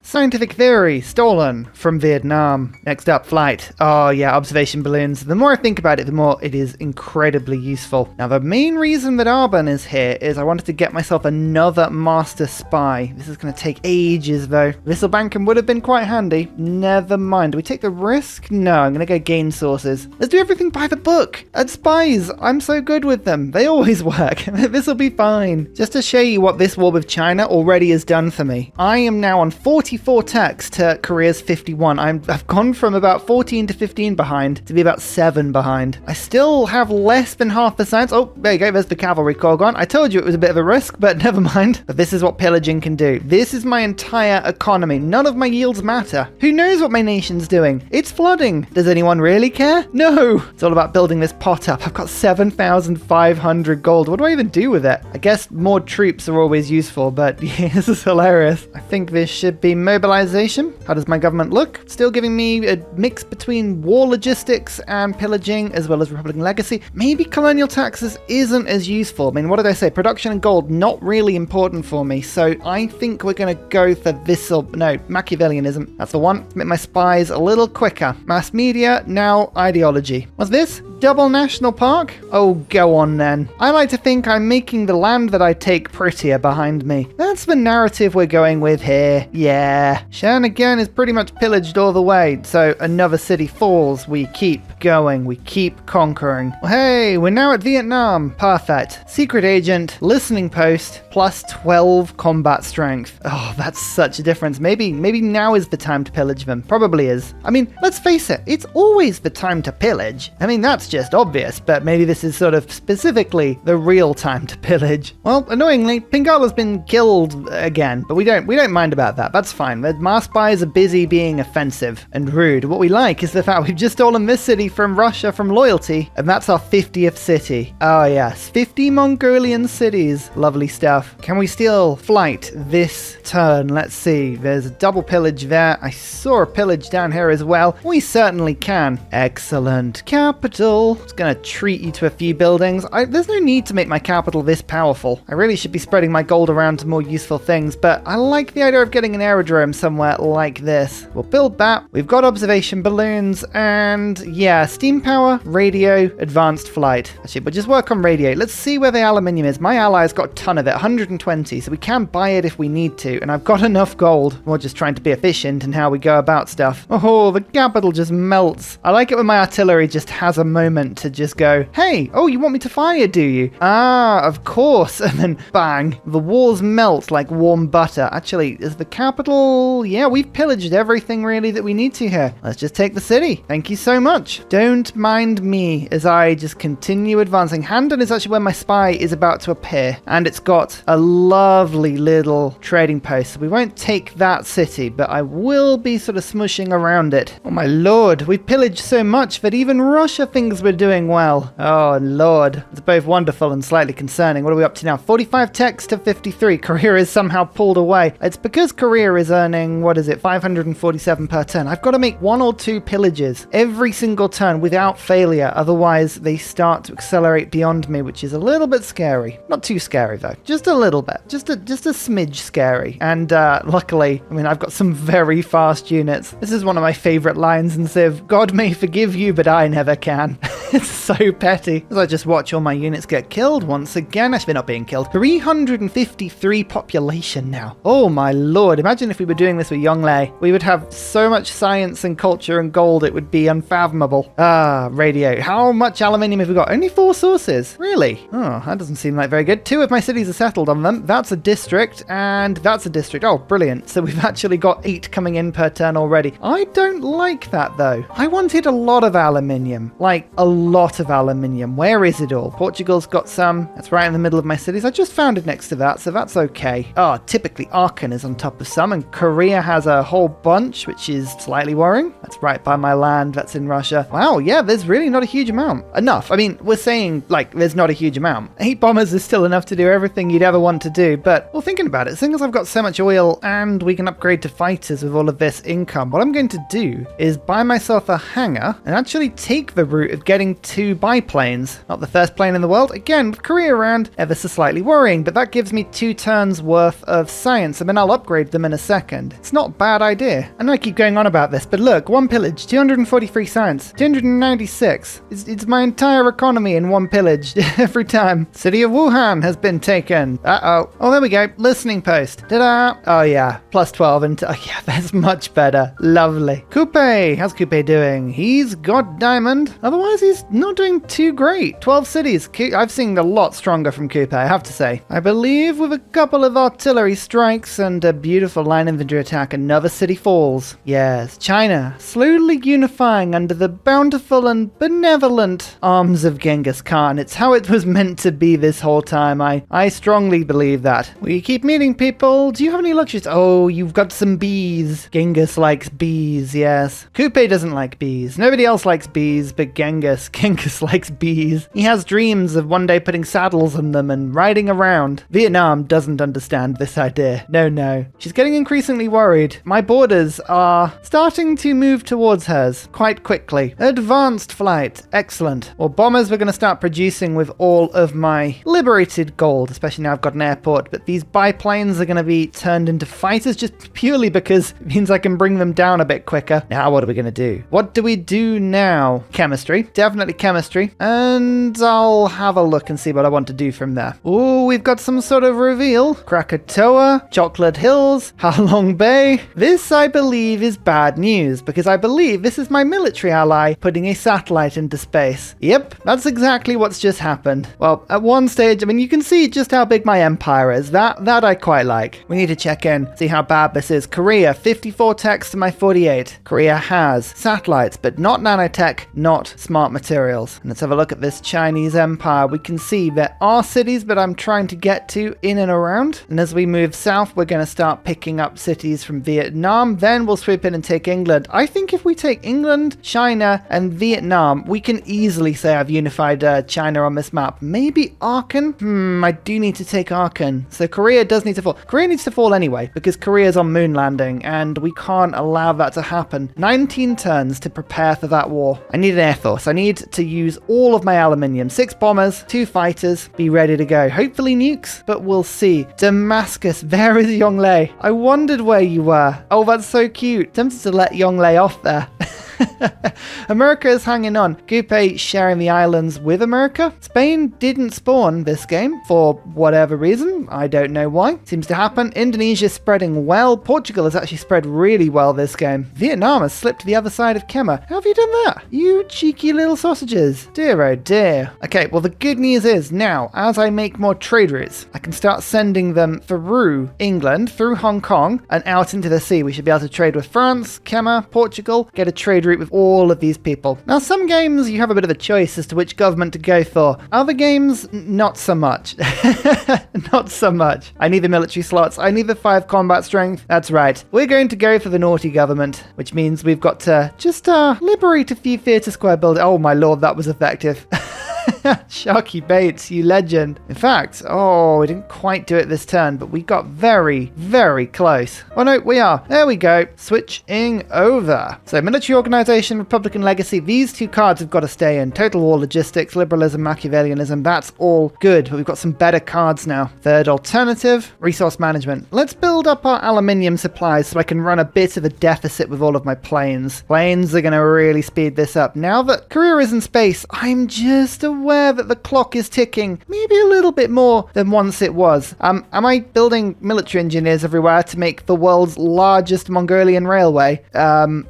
Scientific theory, stolen from Vietnam. Next up, flight. Oh yeah, observation balloons. The more I think about it, the more it is incredibly useful. Now, the main reason that Arbon is here is I wanted to get myself another master spy. This is going to take ages though. Visselbanken would have been quite handy. Never mind. Do we take the risk? No, I'm going to go gain sources. Let's do everything by the book. And spies, I'm so good with them. They always work. This will be fine. Just to show you what this war with China already has done for me. I am now on 44 techs to Korea's 51. I've gone from about 14 to 15 behind to be about 7 behind. I still have less than half the science. Oh, there you go. There's the cavalry corps gone. I told you it was a bit of a risk, but never mind. But this is what pillaging can do. This is my entire economy. None of my yields matter. Who knows what my nation's doing? It's flooding. Does anyone really care? No. It's all about building this pot up. I've got 7,500 gold. What do I even do with it? I guess more troops are always useful, but yeah, this is hilarious. I think this should be mobilization. How does my government look? Still giving me a mix between war logistics and pillaging, as well as Republican legacy. Maybe colonial taxes isn't as useful. I mean, what did I say? Production and gold, not really important for me. So I think we're going to go for Machiavellianism. That's the one. Make my spies a little quicker. Mass media, now ideology. What's this? Double national park? Oh, go on then. I like to think I'm making the land that I take prettier behind me. That's the narrative we're going with here. Yeah. Shan again is pretty much pillaged all the way, so another city falls. We keep going. We keep conquering. Well, hey, we're now at Vietnam. Perfect. Secret agent, listening post, plus 12 combat strength. Oh, that's such a difference. Maybe now is the time to pillage them. Probably is. I mean, let's face it, it's always the time to pillage. I mean, that's just obvious, but maybe this is sort of specifically the real time to pillage. Well, annoyingly, Pingala's been killed again, but we don't mind about that. That's fine. The mass spies are busy being offensive and rude. What we like is the fact we've just stolen this city from Russia from loyalty, and that's our 50th city. Oh yes, 50 Mongolian cities. Lovely stuff. Can we steal flight this turn? Let's see. There's a double pillage there. I saw a pillage down here as well. We certainly can. Excellent. Capital. It's going to treat you to a few buildings. There's no need to make my capital this powerful. I really should be spreading my gold around to more useful things, but I like the idea of getting an aerodrome somewhere like this. We'll build that. We've got observation balloons and yeah, steam power, radio, advanced flight. Actually, but just work on radio. Let's see where the aluminium is. My ally's got a ton of it, 120, so we can buy it if we need to, and I've got enough gold. We're just trying to be efficient in how we go about stuff. Oh, the capital just melts. I like it when my artillery just has a moment to just go, hey, oh, you want me to fire, do you? Ah, of course. And then bang, the walls melt like warm butter. Actually, is the capital? Yeah, we've pillaged everything really that we need to here. Let's just take the city. Thank you so much. Don't mind me as I just continue advancing. Handon is actually where my spy is about to appear, and it's got a lovely little trading post. So we won't take that city, but I will be sort of smushing around it. Oh my lord, we've pillaged so much that even Russia thinks we're doing well. Oh lord, it's both wonderful and slightly concerning. What are we up to now? 45 techs to 53. Korea is somehow pulled away. It's because Korea is earning, what is it, 547 per turn. I've got to make 1 or 2 pillages every single turn without failure, otherwise they start to accelerate beyond me, which is a little bit scary. Not too scary though, just a little bit, just a smidge scary. And luckily, I mean, I've got some very fast units. This is one of my favorite lines in Civ. God may forgive you, but I never can. It's so petty. As I just watch all my units get killed once again. Actually, they're not being killed. 353 population now. Oh my lord. Imagine if we were doing this with Yongle. We would have so much science and culture and gold, it would be unfathomable. Ah, radio. How much aluminium have we got? Only 4 sources. Really? Oh, that doesn't seem like very good. 2 of my cities are settled on them. That's a district and that's a district. Oh, brilliant. So we've actually got 8 coming in per turn already. I don't like that though. I wanted a lot of aluminium. Like a lot of aluminium. Where is it all? Portugal's got some. That's right in the middle of my cities. I just found it next to that, so that's okay. Oh, typically Aachen is on top of some, and Korea has a whole bunch, which is slightly worrying. That's right by my land. That's in Russia. Wow, yeah, there's really not a huge amount. Enough. I mean, we're saying, like, there's not a huge amount. 8 bombers is still enough to do everything you'd ever want to do, but, well, thinking about it, seeing as I've got so much oil and we can upgrade to fighters with all of this income, what I'm going to do is buy myself a hangar and actually take the route of getting 2 biplanes. Not the first plane in the world. Again, with Korea around, ever so slightly worrying, but that gives me 2 turns worth of science. I mean, I'll upgrade them in a second. It's not a bad idea. I know I keep going on about this, but look, 1 pillage, 243 science, 296. It's my entire economy in 1 pillage every time. City of Wuhan has been taken. Uh-oh. Oh, there we go. Listening post. Ta-da! Oh, yeah. Plus 12. And yeah, that's much better. Lovely. Coupe. How's Coupe doing? He's got diamond. Otherwise, he's not doing too great. 12 cities. I've seen a lot stronger from Coupe, I have to say. I believe with a couple of artillery strikes and a beautiful line infantry attack, another city falls. Yes, China, slowly unifying under the bountiful and benevolent arms of Genghis Khan. It's how it was meant to be this whole time. I strongly believe that. We keep meeting people. Do you have any luxuries? Oh, you've got some bees. Genghis likes bees, yes. Coupe doesn't like bees. Nobody else likes bees, but Genghis likes bees. He has dreams of one day putting saddles on them and riding around. Vietnam doesn't understand this idea. No. She's getting increasingly worried. My borders are starting to move towards hers quite quickly. Advanced flight. Excellent. Well, bombers we're going to start producing with all of my liberated gold, especially now I've got an airport, but these biplanes are going to be turned into fighters just purely because it means I can bring them down a bit quicker. Now what are we going to do? What do we do now? Chemistry. Definitely chemistry. And I'll have a look and see what I want to do from there. Oh, we've got some sort of reveal. Krakatoa, Chocolate Hills, Halong Bay. This, I believe, is bad news because I believe this is my military ally putting a satellite into space. Yep, that's exactly what's just happened. Well, at one stage, I mean, you can see just how big my empire is. That I quite like. We need to check in, see how bad this is. Korea, 54 techs to my 48. Korea has satellites, but not nanotech, not smart materials. And let's have a look at this Chinese empire. We can see there are cities that I'm trying to get to in and around. And as we move south, we're going to start picking up cities from Vietnam. Then we'll swoop in and take England. I think if we take England, China, and Vietnam, we can easily say I've unified China on this map. Maybe Aachen? I do need to take Aachen. So Korea does need to fall. Korea needs to fall anyway, because Korea's on moon landing, and we can't allow that to happen. 19 turns to prepare for that war. I need an air force. I need to use all of my aluminium. 6 bombers, 2 fighters, be ready to go. Hopefully nukes, but we'll see. Damascus, there is Yongle. I wondered where you were. Oh, that's so cute. Tempted to let Yongle off there. America is hanging on. Coupe sharing the islands with America. Spain didn't spawn this game for whatever reason. I don't know why. Seems to happen. Indonesia spreading well. Portugal has actually spread really well this game. Vietnam has slipped to the other side of Kemmer. How have you done that? You cheeky little sausages. Dear oh dear. Okay, well the good news is now, as I make more trade routes, I can start sending them through England, through Hong Kong, and out into the sea. We should be able to trade with France, Kemmer, Portugal, get a trade route with all of these people. Now, some games you have a bit of a choice as to which government to go for. Other games, not so much. Not so much. I need the military slots. I need the 5 combat strength. That's right. We're going to go for the naughty government, which means we've got to just liberate a few theatre square buildings. Oh my lord, that was effective. Sharky Bates, you legend. In fact, we didn't quite do it this turn, but we got very, very close. Oh no, we are. There we go. Switching over. So military organization, Republican legacy. These 2 cards have got to stay in. Total war logistics, liberalism, Machiavellianism. That's all good, but we've got some better cards now. Third alternative, resource management. Let's build up our aluminium supplies so I can run a bit of a deficit with all of my planes. Planes are going to really speed this up. Now that Korea is in space, I'm just aware that the clock is ticking, maybe a little bit more than once it was. Am I building military engineers everywhere to make the world's largest Mongolian railway?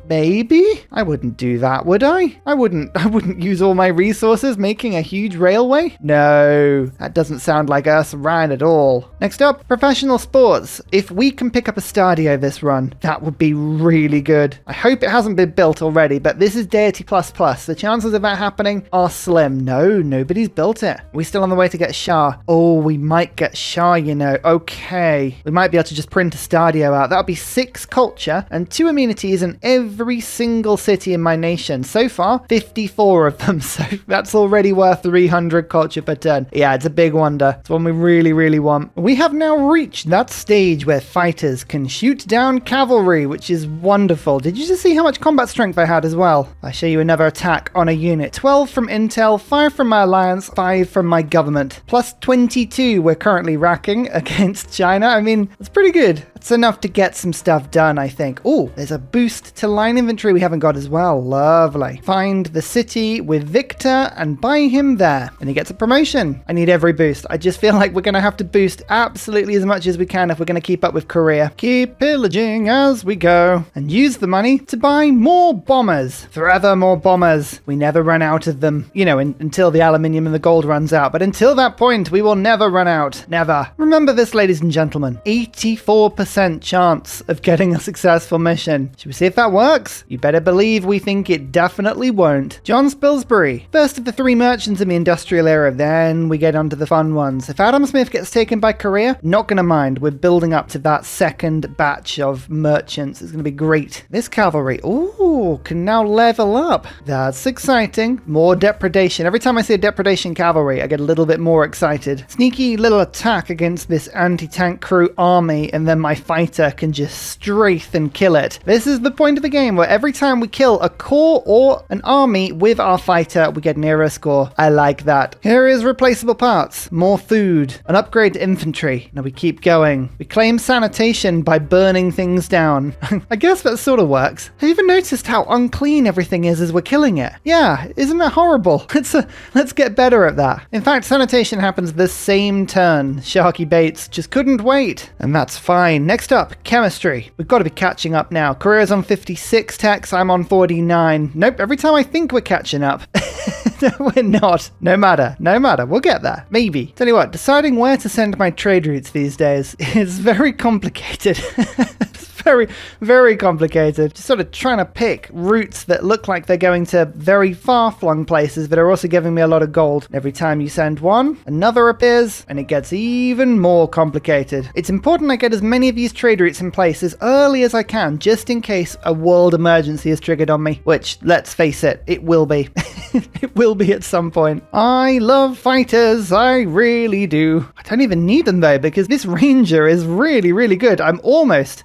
Maybe? I wouldn't do that, would I? I wouldn't use all my resources making a huge railway? No, that doesn't sound like us Ryan at all. Next up, professional sports. If we can pick up a Stadio this run, that would be really good. I hope it hasn't been built already, but this is Deity++. The chances of that happening are slim. No, nobody's built it. We're still on the way to get Shah. Oh, we might get Shah, you know. Okay. We might be able to just print a Stadio out. That'll be 6 culture and 2 amenities in every single city in my nation. So far, 54 of them, so that's already worth 300 culture per turn. Yeah, it's a big wonder. It's one we really, really want. We have now reached that stage where fighters can shoot down cavalry, which is wonderful. Did you just see how much combat strength I had as well? I show you another attack on a unit. 12 from Intel, 5 from my alliance, 5 from my government. Plus 22 we're currently racking against China. I mean, it's pretty good. It's enough to get some stuff done, I think. Oh, there's a boost to line inventory we haven't got as well. Lovely. Find the city with Victor and buy him there. And he gets a promotion. I need every boost. I just feel like we're going to have to boost absolutely as much as we can if we're going to keep up with Korea. Keep pillaging as we go. And use the money to buy more bombers. Forever more bombers. We never run out of them. You know, until the aluminium and the gold runs out. But until that point, we will never run out. Never. Remember this, ladies and gentlemen. 84% chance of getting a successful mission. Should we see if that works? You better believe we think it definitely won't. John Spilsbury, first of the 3 merchants in the industrial era, then we get onto the fun ones. If Adam Smith gets taken by Korea, not gonna mind. We're building up to that second batch of merchants. It's gonna be great. This cavalry, ooh, can now level up. That's exciting. More depredation. Every time I see a depredation cavalry, I get a little bit more excited. Sneaky little attack against this anti-tank crew army, and then my fighter can just strafe and kill it. This is the point of the game where every time we kill a corps or an army with our fighter, we get nearer a score. I like that. Here is replaceable parts, more food, an upgrade to infantry. Now we keep going. We claim sanitation by burning things down. I guess that sort of works. Have you even noticed how unclean everything is as we're killing it? Yeah, isn't that horrible? Let's get better at that. In fact, sanitation happens the same turn. Sharky Bates just couldn't wait, and that's fine. Next up, chemistry. We've got to be catching up now. Korea's on 56 techs, I'm on 49. Nope, every time I think we're catching up, we're not. No matter, we'll get there. Maybe. Tell you what, deciding where to send my trade routes these days is very complicated. Very, very complicated. Just sort of trying to pick routes that look like they're going to very far-flung places that are also giving me a lot of gold. Every time you send one, another appears, and it gets even more complicated. It's important I get as many of these trade routes in place as early as I can, just in case a world emergency is triggered on me, which, let's face it, it will be. It will be at some point. I love fighters, I really do. I don't even need them though, because this ranger is really, really good. I'm almost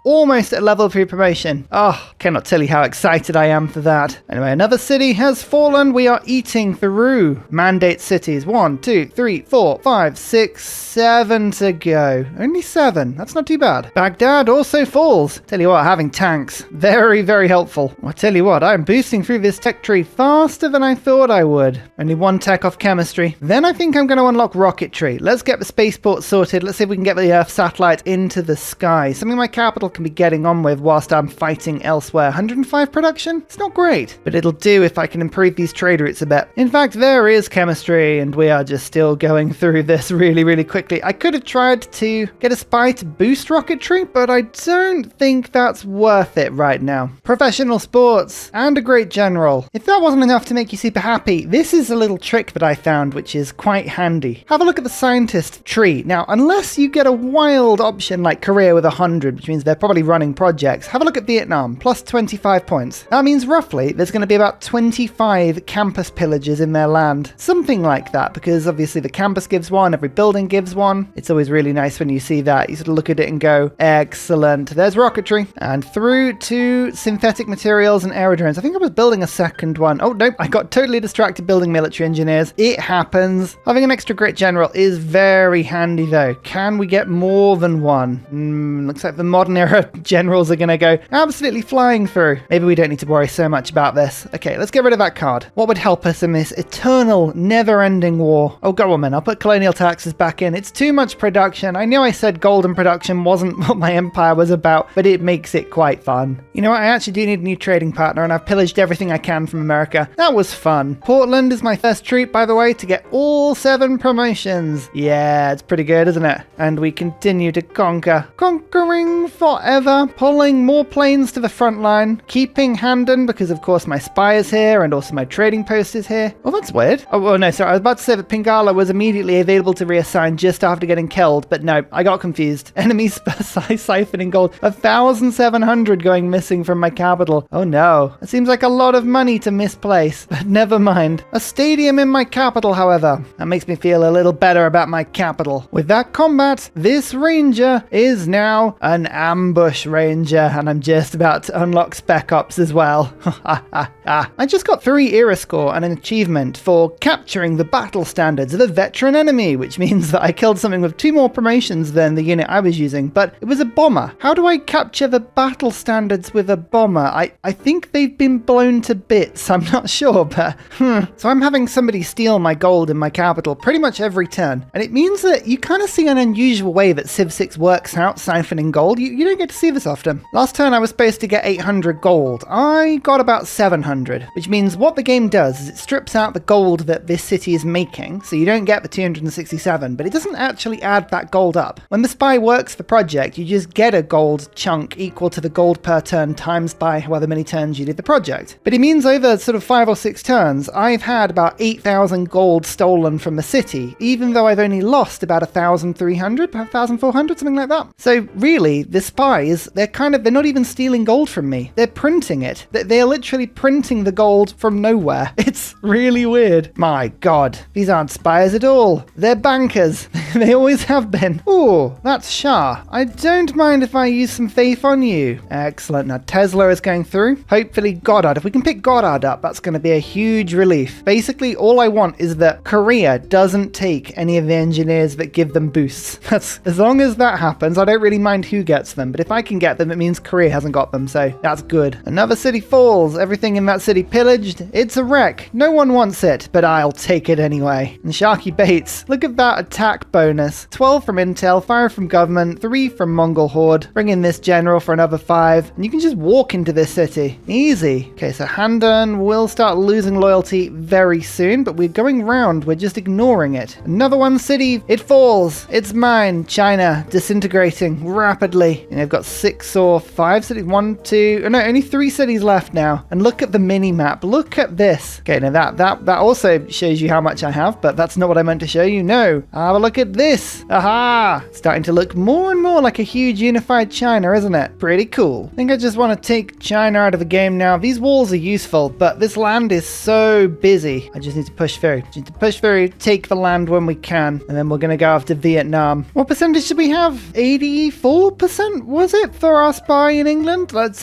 at level 3 promotion. Oh, cannot tell you how excited I am for that. Anyway, another city has fallen. We are eating through mandate cities. 1, 2, 3, 4, 5, 6, 7 to go. Only 7. That's not too bad. Baghdad also falls. Tell you what, having tanks, very, very helpful. I tell you what, I'm boosting through this tech tree faster than I thought I would. Only 1 tech off chemistry. Then I think I'm going to unlock rocketry. Let's get the spaceport sorted. Let's see if we can get the Earth satellite into the sky. Something my capital can be getting on with whilst I'm fighting elsewhere. 105 production? It's not great, but it'll do if I can improve these trade routes a bit. In fact, there is chemistry, and we are just still going through this really, really quickly. I could have tried to get a spy to boost rocketry, but I don't think that's worth it right now. Professional sports and a great general. If that wasn't enough to make you super happy, this is a little trick that I found which is quite handy. Have a look at the scientist tree. Now, unless you get a wild option like Korea with 100, which means they're probably running projects, have a look at Vietnam, plus 25 points. That means roughly there's going to be about 25 campus pillages in their land. Something like that, because obviously the campus gives one, every building gives one. It's always really nice when you see that. You sort of look at it and go, excellent. There's rocketry. And through to synthetic materials and aerodromes. I think I was building a second one. Oh, nope, I got totally distracted building military engineers. It happens. Having an extra grit general is very handy though. Can we get more than one? Looks like the modern era generals are going to go absolutely flying through. Maybe we don't need to worry so much about this. Okay, let's get rid of that card. What would help us in this eternal, never-ending war? Oh, go on, man. I'll put colonial taxes back in. It's too much production. I know I said golden production wasn't what my empire was about, but it makes it quite fun. You know what? I actually do need a new trading partner, and I've pillaged everything I can from America. That was fun. Portland is my first treat, by the way, to get all 7 promotions. Yeah, it's pretty good, isn't it? And we continue to conquer. Conquering forever. Shah pulling more planes to the front line, keeping Handan because of course my spy is here and also my trading post is here. Oh, that's weird. Oh, no, sorry. I was about to say that Pingala was immediately available to reassign just after getting killed, but no, I got confused. Enemy siphoning gold. 1,700 going missing from my capital. Oh no. It seems like a lot of money to misplace, but never mind. A stadium in my capital, however. That makes me feel a little better about my capital. With that combat, this ranger is now an ambush ranger, and I'm just about to unlock spec ops as well. I just got 3 era score and an achievement for capturing the battle standards of a veteran enemy, which means that I killed something with 2 more promotions than the unit I was using, but it was a bomber. How do I capture the battle standards with a bomber? I think they've been blown to bits. I'm not sure, but So I'm having somebody steal my gold in my capital pretty much every turn, and it means that you kind of see an unusual way that Civ 6 works out siphoning gold. You don't get to see this often. Last turn I was supposed to get 800 gold. I got about 700, which means what the game does is it strips out the gold that this city is making, so you don't get the 267, but it doesn't actually add that gold up. When the spy works the project, you just get a gold chunk equal to the gold per turn times by however many turns you did the project. But it means over sort of 5 or 6 turns, I've had about 8,000 gold stolen from the city, even though I've only lost about 1,300, 1,400, something like that. So really, the spies, they're not even stealing gold from me. They're printing it. They're literally printing the gold from nowhere. It's really weird. My God, these aren't spies at all. They're bankers. They always have been. Ooh, that's Shah. I don't mind if I use some faith on you. Excellent. Now Tesla is going through. Hopefully Goddard. If we can pick Goddard up, that's going to be a huge relief. Basically, all I want is that Korea doesn't take any of the engineers that give them boosts. That's as long as that happens, I don't really mind who gets them, but if I can get them, it means Korea hasn't got them, so that's good. Another city falls. Everything in that city pillaged. It's a wreck. No one wants it, but I'll take it anyway. And Sharky Bates, look at that attack bonus. 12 from Intel, 5 from government, 3 from Mongol Horde. Bring in this general for another 5, and you can just walk into this city. Easy. Okay, so Handan will start losing loyalty very soon, but we're going round. We're just ignoring it. Another one city. It falls. It's mine. China disintegrating rapidly. And they've got 6 or 5 cities. 1, 2. Oh no, only 3 cities left now. And look at the mini map. Look at this. Okay, now that also shows you how much I have, but that's not what I meant to show you. No. Have a look at this. Aha! It's starting to look more and more like a huge unified China, isn't it? Pretty cool. I think I just want to take China out of the game now. These walls are useful, but this land is so busy. I just need to push through. Just need to push through, take the land when we can, and then we're going to go after Vietnam. What percentage did we have? 84% was it for our spy in England? Let's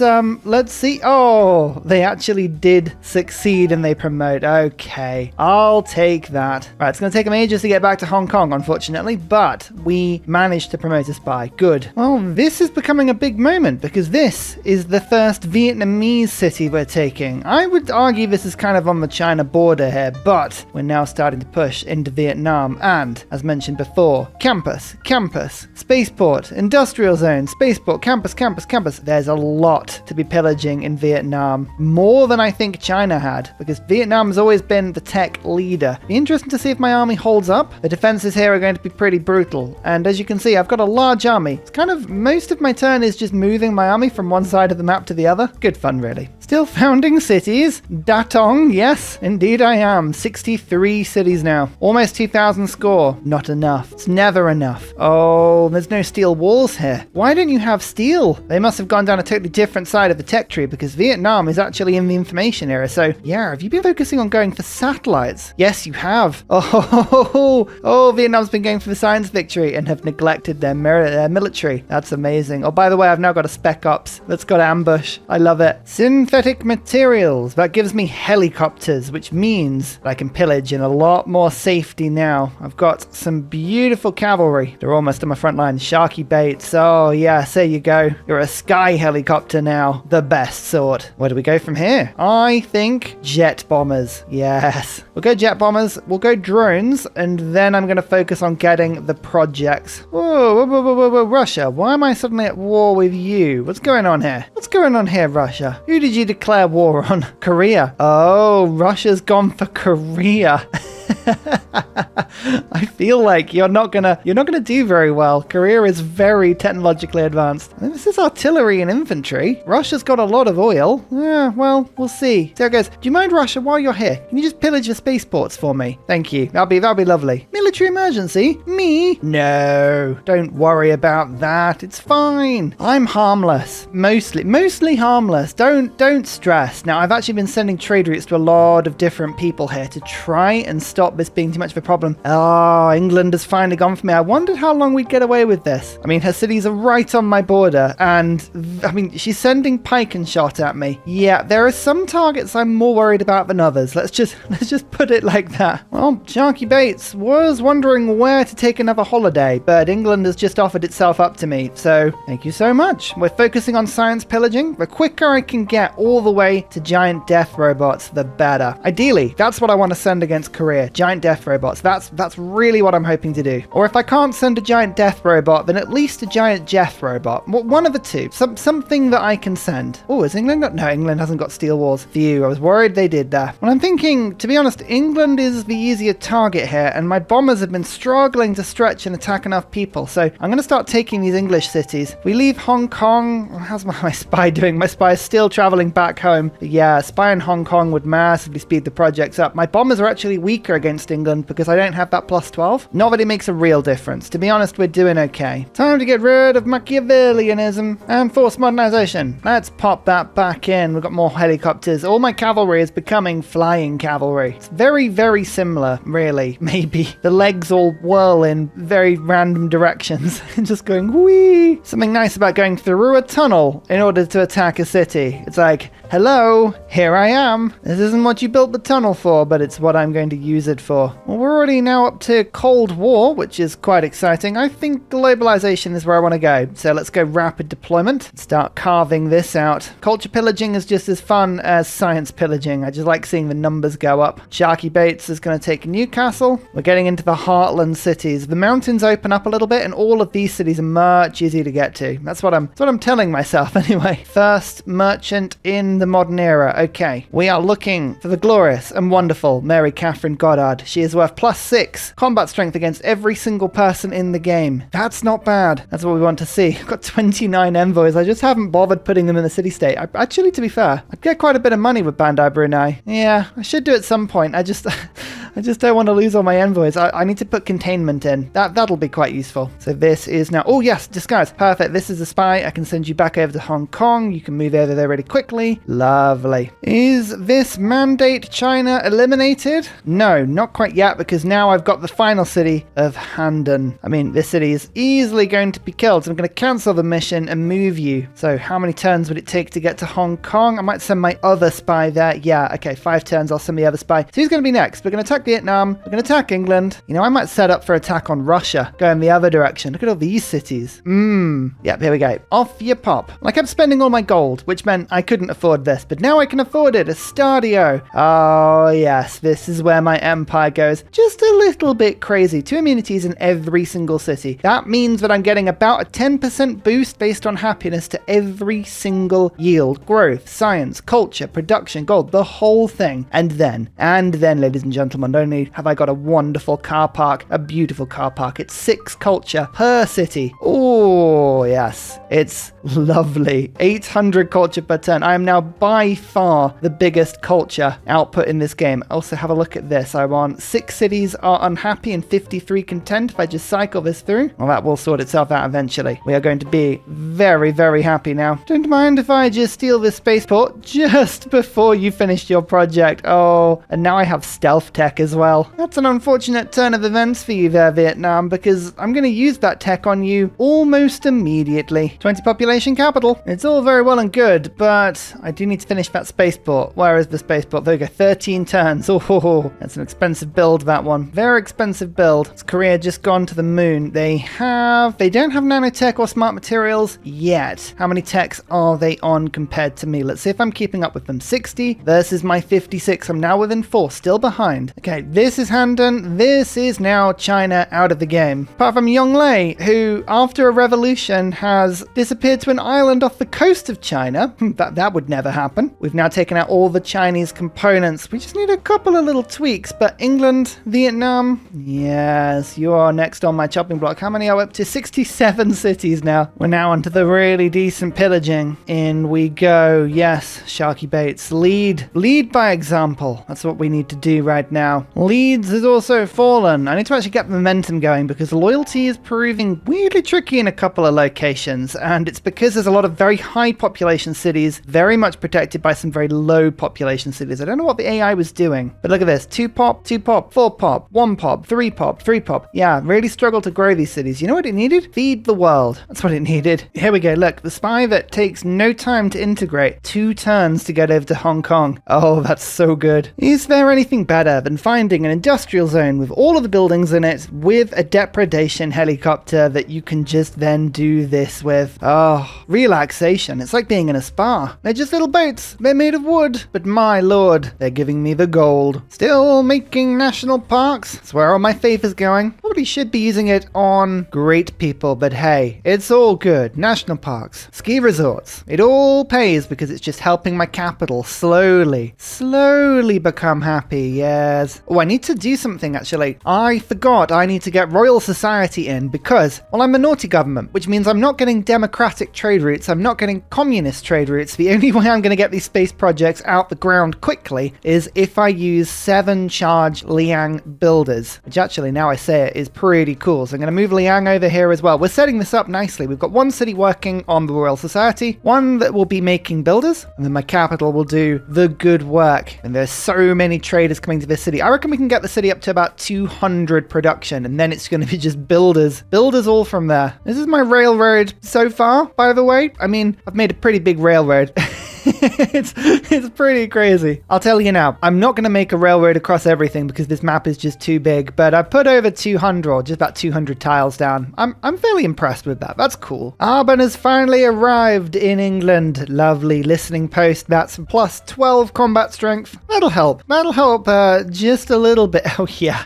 see. Oh, they actually did succeed and they promote. Okay, I'll take that. Right, it's going to take them ages to get back to Hong Kong, unfortunately, but we managed to promote a spy. Good. Well, this is becoming a big moment because this is the first Vietnamese city we're taking. I would argue this is kind of on the China border here, but we're now starting to push into Vietnam and, as mentioned before, campus, spaceport, industrial zone, spaceport, campus. There's a lot to be pillaging in Vietnam, more than I think China had, because Vietnam has always been the tech leader. Be interesting to see if my army holds up. The defenses here are going to be pretty brutal, and as you can see, I've got a large army. It's kind of, most of my turn is just moving my army from one side of the map to the other. Good fun, really. Still founding cities. Datong, yes, indeed I am. 63 cities now. Almost 2,000 score. Not enough. It's never enough. Oh, there's no steel walls here. Why don't you have steel? They must have gone down a totally different side of the tech tree because Vietnam is actually in the information era. So yeah, have you been focusing on going for satellites? Yes, you have. Oh, Vietnam's been going for the science victory and have neglected their military. That's amazing. Oh, by the way, I've now got a spec ops that's got ambush. I love it. Synthetic materials. That gives me helicopters, which means that I can pillage in a lot more safety now. I've got some beautiful cavalry. They're almost on my front line. Sharky Bates. Oh, yes, there you go. You're a sky helicopter now. The best sort. Where do we go from here? I think jet bombers. Yes. We'll go jet bombers. We'll go drones. And then I'm going to focus on getting the projects. Whoa, Russia. Why am I suddenly at war with you? What's going on here? What's going on here, Russia? Who did you declare war on? Korea. Oh, Russia's gone for Korea. I feel like you're not gonna do very well. Korea is very technologically advanced. And this is artillery and infantry. Russia's got a lot of oil. Yeah, well, we'll see. So it goes. Do you mind, Russia, while you're here? Can you just pillage the spaceports for me? Thank you. That'll be lovely. Military emergency? Me? No. Don't worry about that. It's fine. I'm harmless. Mostly harmless. Don't stress. Now, I've actually been sending trade routes to a lot of different people here to try and stop this being too much of a problem. Oh, England has finally gone for me. I wondered how long we'd get away with this. I mean, her cities are right on my border, and I mean, she's sending pike and shot at me. Yeah, there are some targets I'm more worried about than others. Let's just put it like that. Well, Sharky Bates was wondering where to take another holiday, but England has just offered itself up to me. So thank you so much. We're focusing on science pillaging. The quicker I can get all the way to giant death robots, the better. Ideally, that's what I want to send against Korea. Giant death robots. That's really what I'm hoping to do. Or if I can't send a giant death robot, then at least a giant Jeff robot. One of the two. Something that I can send. Oh, has England got... No, England hasn't got steel walls. Phew, I was worried they did that. Well, I'm thinking, to be honest, England is the easier target here, and my bombers have been struggling to stretch and attack enough people. So I'm going to start taking these English cities. We leave Hong Kong. How's my spy doing? My spy is still traveling back home. But yeah, spy in Hong Kong would massively speed the projects up. My bombers are actually weaker against England because I don't have that +12. Not that it makes a real difference. To be honest, we're doing okay. Time to get rid of Machiavellianism and force modernization. Let's pop that back in. We've got more helicopters. All my cavalry is becoming flying cavalry. It's very, very similar, really. Maybe. The legs all whirl in very random directions. Just going, whee! Something nice about going through a tunnel in order to attack a city. It's like, hello, here I am. This isn't what you built the tunnel for, but it's what I'm going to use it for. Well, we're already now up to Cold War, which is quite exciting. I think globalization is where I want to go. So let's go rapid deployment. Start carving this out. Culture pillaging is just as fun as science pillaging. I just like seeing the numbers go up. Sharky Bates is going to take Newcastle. We're getting into the heartland cities. The mountains open up a little bit, and all of these cities are much easier to get to. That's what I'm telling myself anyway. First merchant in the modern era. Okay, we are looking for the glorious and wonderful Mary Catherine Goddard. She is worth +6 combat strength against every single person in the game. That's not bad. That's what we want to see. I've got 29 envoys. I just haven't bothered putting them in the city-state. Actually, to be fair, I'd get quite a bit of money with Bandai Brunei. Yeah, I should do it at some point. I just don't want to lose all my envoys. I need to put containment in. That'll be quite useful. So this is now... Oh, yes, disguise. Perfect. This is a spy. I can send you back over to Hong Kong. You can move over there really quickly. Lovely. Is this mandate China eliminated? No, not quite yet, because now I've got the final city of Handan. I mean, this city is easily going to be killed, so I'm going to cancel the mission and move you. So how many turns would it take to get to Hong Kong? I might send my other spy there. Yeah, okay, 5 turns. I'll send the other spy. So who's going to be next? We're going to attack Vietnam. We're going to attack England. You know, I might set up for attack on Russia, going the other direction. Look at all these cities. Yep, here we go. Off you pop. I kept spending all my gold, which meant I couldn't afford this, but now I can afford it. Estadio. Oh, yes, this is where my empire goes just a little bit crazy. 2 immunities in every single city. That means that I'm getting about a 10% boost based on happiness to every single yield. Growth, science, culture, production, gold, the whole thing. And then, ladies and gentlemen, not only have I got a wonderful car park, a beautiful car park, it's 6 culture per city. Oh, yes, it's lovely. 800 culture per turn. I am now by far the biggest culture output in this game. Also, have a look at this. I want 6 cities are unhappy and 53 content. If I just cycle this through, well, that will sort itself out eventually. We are going to be very, very happy now. Don't mind if I just steal this spaceport just before you finished your project. Oh, and now I have stealth tech as well. That's an unfortunate turn of events for you there, Vietnam, because I'm going to use that tech on you almost immediately. 20 population capital. It's all very well and good, but I do need to finish that spaceport. Where is the spaceport? There we go. 13 turns. Oh, that's an expensive build, that one. Very expensive build. Has Korea just gone to the moon? They don't have nanotech or smart materials yet. How many techs are they on compared to me? Let's see if I'm keeping up with them. 60 versus my 56. I'm now within 4, still behind. Okay, Okay, this is Handan. This is now China out of the game. Apart from Yongle, who, after a revolution, has disappeared to an island off the coast of China. That would never happen. We've now taken out all the Chinese components. We just need a couple of little tweaks. But England, Vietnam, yes, you are next on my chopping block. How many are we up to? 67 cities now. We're now onto the really decent pillaging. In we go. Yes, Sharky Bates, lead. Lead by example. That's what we need to do right now. Leeds has also fallen. I need to actually get momentum going because loyalty is proving weirdly tricky in a couple of locations, and it's because there's a lot of very high population cities very much protected by some very low population cities. I don't know what the AI was doing, but look at this. 2 pop, 2 pop, 4 pop, 1 pop, 3 pop, 3 pop. Yeah, really struggled to grow these cities. You know what it needed? Feed the world. That's what it needed. Here we go. Look, the spy that takes no time to integrate. 2 turns to get over to Hong Kong. Oh, that's so good. Is there anything better than finding an industrial zone with all of the buildings in it with a depredation helicopter that you can just then do this with? Oh, relaxation. It's like being in a spa. They're just little boats. They're made of wood. But my lord, they're giving me the gold. Still making national parks. That's where all my faith is going. Probably should be using it on great people, but hey, it's all good. National parks, ski resorts. It all pays because it's just helping my capital slowly become happy. Yes. Oh, I need to do something actually. I forgot I need to get Royal Society in because, well, I'm a naughty government, which means I'm not getting democratic trade routes. I'm not getting communist trade routes. The only way I'm going to get these space projects out the ground quickly is if I use 7 charge Liang builders, which actually, now I say it, is pretty cool. So I'm going to move Liang over here as well. We're setting this up nicely. We've got 1 city working on the Royal Society, 1 that will be making builders, and then my capital will do the good work. And there's so many traders coming to this city. I reckon we can get the city up to about 200 production, and then it's going to be just builders all from there. This is my railroad so far, by the way. I mean, I've made a pretty big railroad. It's pretty crazy. I'll tell you now, I'm not going to make a railroad across everything because this map is just too big, but I put over 200, or just about 200 tiles down. I'm fairly impressed with that. That's cool. Arbon has finally arrived in England. Lovely listening post. That's plus 12 combat strength. That'll help. That'll help just a little bit. Oh yeah.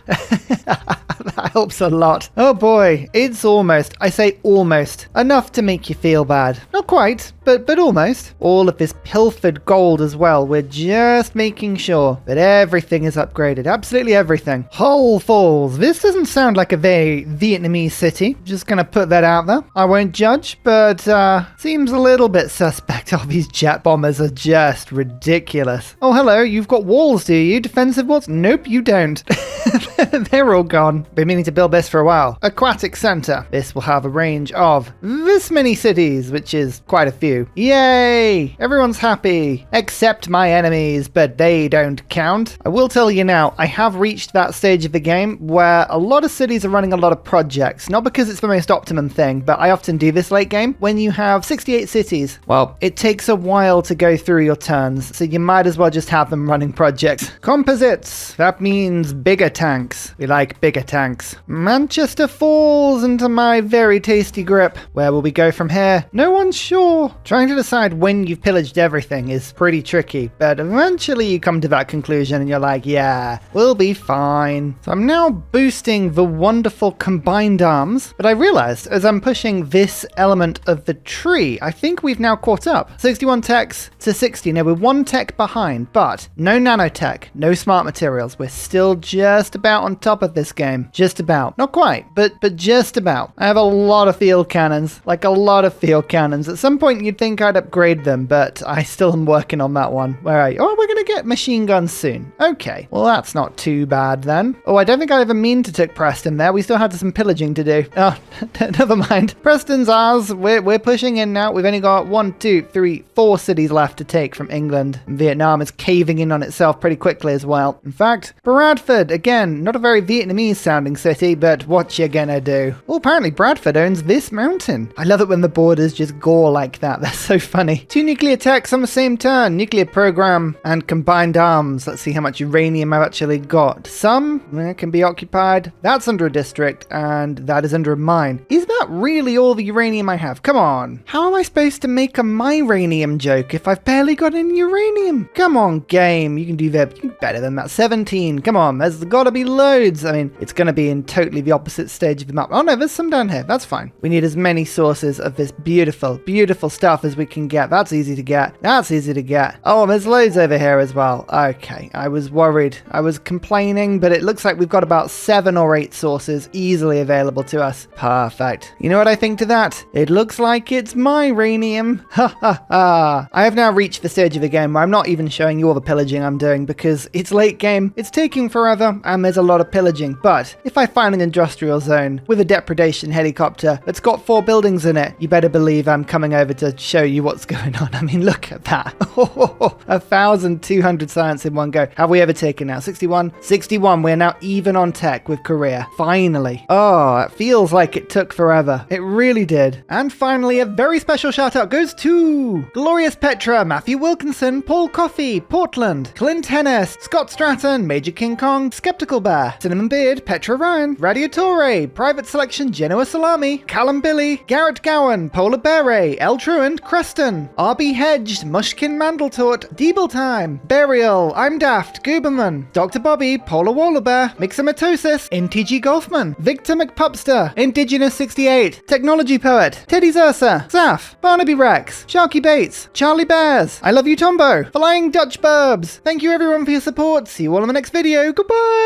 That helps a lot. Oh boy, it's almost, I say almost, enough to make you feel bad. Not quite, but almost. All of this pilfered gold as well. We're just making sure that everything is upgraded. Absolutely everything. Hull Falls. This doesn't sound like a very Vietnamese city. Just gonna put that out there. I won't judge, but seems a little bit suspect. Oh, these jet bombers are just ridiculous. Oh, hello, you've got walls, do you? Defensive walls? Nope, you don't. They're all gone. Been meaning to build this for a while. Aquatic Center. This will have a range of this many cities, which is quite a few. Yay! Everyone's happy, except my enemies, but they don't count. I will tell you now, I have reached that stage of the game where a lot of cities are running a lot of projects. Not because it's the most optimum thing, but I often do this late game. When you have 68 cities, well, it takes a while to go through your turns, so you might as well just have them running projects. Composites. That means bigger tanks. We like bigger tanks. Manchester falls into my very tasty grip. Where will we go from here? No one's sure. Trying to decide when you've pillaged everything is pretty tricky, but eventually you come to that conclusion and you're like, yeah, we'll be fine. So I'm now boosting the wonderful combined arms, but I realized as I'm pushing this element of the tree, I think we've now caught up. 61 techs to 60. Now we're 1 tech behind, but no nanotech, no smart materials. We're still just about on top of this game. Just about. Not quite, but just about. I have a lot of field cannons, like a lot of field cannons. At some point you'd think I'd upgrade them, but I still am working on that one. Where are you? Oh, we're going to get machine guns soon. Okay, well that's not too bad then. Oh, I don't think I ever mean to take Preston there. We still had some pillaging to do. Oh, never mind. Preston's ours. We're pushing in now. We've only got 1, 2, 3, 4 cities left to take from England. And Vietnam is caving in on itself pretty quickly as well. In fact, Bradford, again, not a very Vietnamese sounding city. city, but what you gonna do? Oh, apparently Bradford owns this mountain. I love it when the borders just gore like that. That's so funny. 2 nuclear techs on the same turn. Nuclear program and combined arms. Let's see how much uranium I've actually got. Some can be occupied. That's under a district, and that is under a mine. Is that really all the uranium I have? Come on. How am I supposed to make a myranium joke if I've barely got any uranium? Come on, game. You can do better than that. 17. Come on. There's got to be loads. I mean, it's going to be in totally the opposite stage of the map. Oh no, there's some down here. That's fine. We need as many sources of this beautiful, beautiful stuff as we can get. That's easy to get. That's easy to get. Oh, there's loads over here as well. Okay, I was worried. I was complaining, but it looks like we've got about 7 or 8 sources easily available to us. Perfect. You know what I think to that? It looks like it's myranium. Ha ha ha. I have now reached the stage of the game where I'm not even showing you all the pillaging I'm doing because it's late game, it's taking forever, and there's a lot of pillaging. But if I find an industrial zone with a depredation helicopter that's got 4 buildings in it, you better believe I'm coming over to show you what's going on. I mean, look at that. 1,200 science in one go. Have we ever taken now? 61? 61. We're now even on tech with Korea. Finally. Oh, it feels like it took forever. It really did. And finally, a very special shout out goes to Glorious Petra, Matthew Wilkinson, Paul Coffey, Portland, Clint Hennis, Scott Stratton, Major King Kong, Skeptical Bear, Cinnamon Beard, Petra Ryan, Radiatore, Private Selection, Genoa Salami, Callum Billy, Garrett Gowan, Polar Beret, El Truant, Creston, RB Hedged, Mushkin Mandletort, Deeble Time, Burial, I'm Daft, Gooberman, Dr. Bobby, Polar Wallabear, Mixomatosis, NTG Golfman, Victor McPupster, Indigenous 68, Technology Poet, Teddy Zersa, Zaf, Barnaby Rex, Sharky Bates, Charlie Bears, I Love You Tombo, Flying Dutch Burbs. Thank you everyone for your support. See you all in the next video. Goodbye!